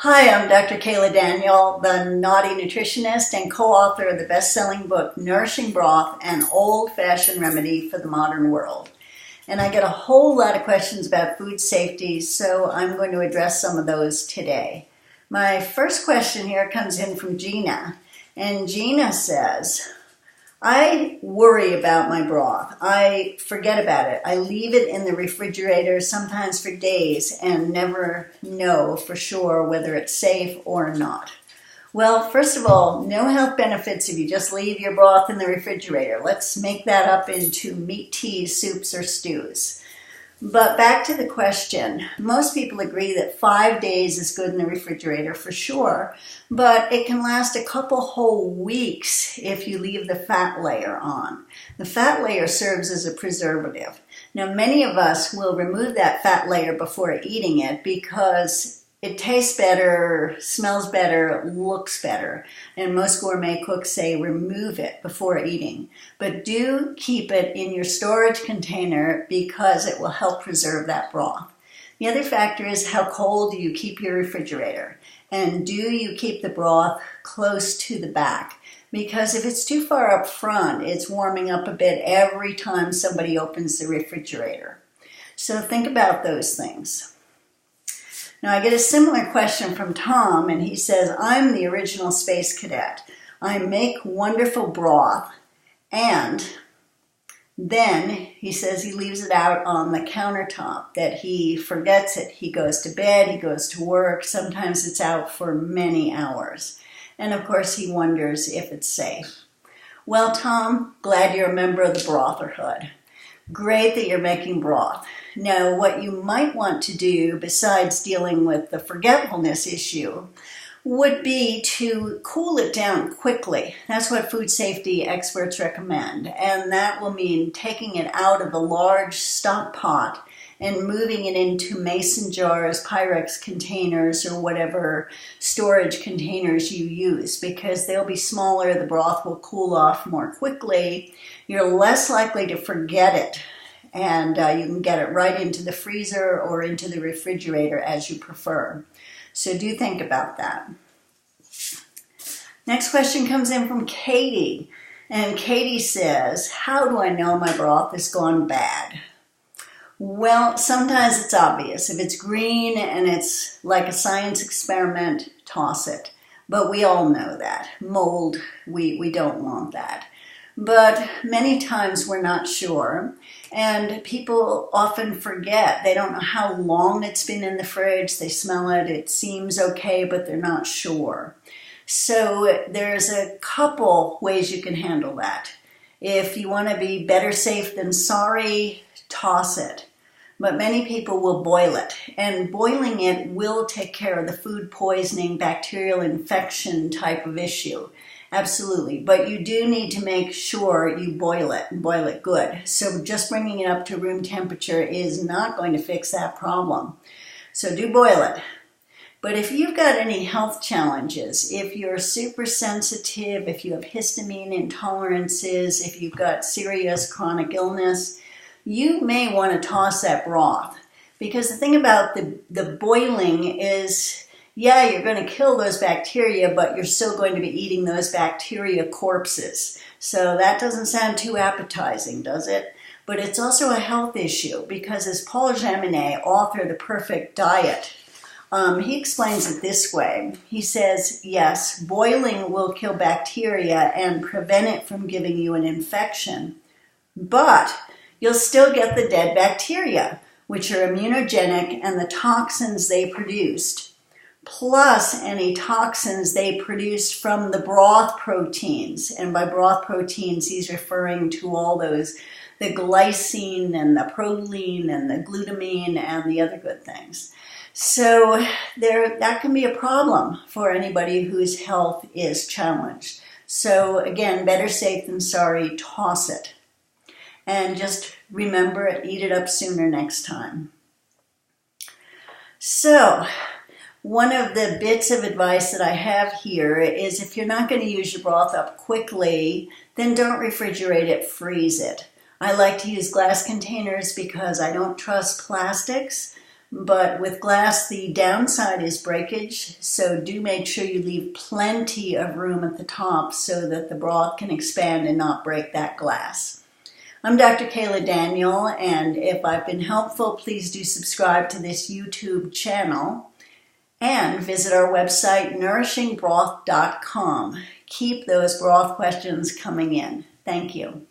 Hi, I'm Dr. Kaayla Daniel, the naughty nutritionist and co-author of the best-selling book, Nourishing Broth, an old-fashioned remedy for the modern world. And I get a whole lot of questions about food safety, so I'm going to address some of those today. My first question here comes in from Gina, and Gina says, I worry about my broth. I forget about it. I leave it in the refrigerator sometimes for days and never know for sure whether it's safe or not. Well, first of all, no health benefits if you just leave your broth in the refrigerator. Let's make that up into meat teas, soups, or stews. But back to the question, most people agree that 5 days is good in the refrigerator for sure, but it can last a couple whole weeks if you leave the fat layer on. The fat layer serves as a preservative. Now, many of us will remove that fat layer before eating it because it tastes better, smells better, looks better. And most gourmet cooks say remove it before eating. But do keep it in your storage container because it will help preserve that broth. The other factor is how cold do you keep your refrigerator? And do you keep the broth close to the back? Because if it's too far up front, it's warming up a bit every time somebody opens the refrigerator. So think about those things. Now, I get a similar question from Tom, and he says, I'm the original space cadet. I make wonderful broth, and then he says he leaves it out on the countertop, that he forgets it. He goes to bed, he goes to work. Sometimes it's out for many hours. And of course, he wonders if it's safe. Well, Tom, glad you're a member of the Brotherhood. Great that you're making broth. Now, what you might want to do, besides dealing with the forgetfulness issue, would be to cool it down quickly. That's what food safety experts recommend. And that will mean taking it out of the large stock pot and moving it into mason jars, Pyrex containers, or whatever storage containers you use, because they'll be smaller, the broth will cool off more quickly, you're less likely to forget it, and you can get it right into the freezer or into the refrigerator as you prefer. So do think about that. Next question comes in from Katie, and Katie says, how do I know my broth has gone bad? Well, sometimes it's obvious. If it's green and it's like a science experiment, toss it. But we all know that. Mold, we don't want that. But many times we're not sure, and people often forget. They don't know how long it's been in the fridge. They smell it, it seems okay, but they're not sure. So there's a couple ways you can handle that. If you want to be better safe than sorry, toss it. But many people will boil it, and boiling it will take care of the food poisoning, bacterial infection type of issue. Absolutely, but you do need to make sure you boil it, and boil it good. So just bringing it up to room temperature is not going to fix that problem. So do boil it. But if you've got any health challenges, if you're super sensitive, if you have histamine intolerances, if you've got serious chronic illness, you may want to toss that broth. Because the thing about the boiling is, yeah, you're going to kill those bacteria, but you're still going to be eating those bacteria corpses. So that doesn't sound too appetizing, does it? But it's also a health issue, because as Paul Jaminet, author of The Perfect Diet, he explains it this way. He says, yes, boiling will kill bacteria and prevent it from giving you an infection, but you'll still get the dead bacteria, which are immunogenic, and the toxins they produced, plus any toxins they produced from the broth proteins. And by broth proteins, he's referring to all those, the glycine and the proline and the glutamine and the other good things. So that can be a problem for anybody whose health is challenged. So again, better safe than sorry, toss it. And just remember, eat it up sooner next time. So, one of the bits of advice that I have here is if you're not going to use your broth up quickly, then don't refrigerate it, freeze it. I like to use glass containers because I don't trust plastics. But with glass, the downside is breakage, so do make sure you leave plenty of room at the top so that the broth can expand and not break that glass. I'm Dr. Kaayla Daniel, and if I've been helpful, please do subscribe to this YouTube channel and visit our website, nourishingbroth.com. Keep those broth questions coming in. Thank you.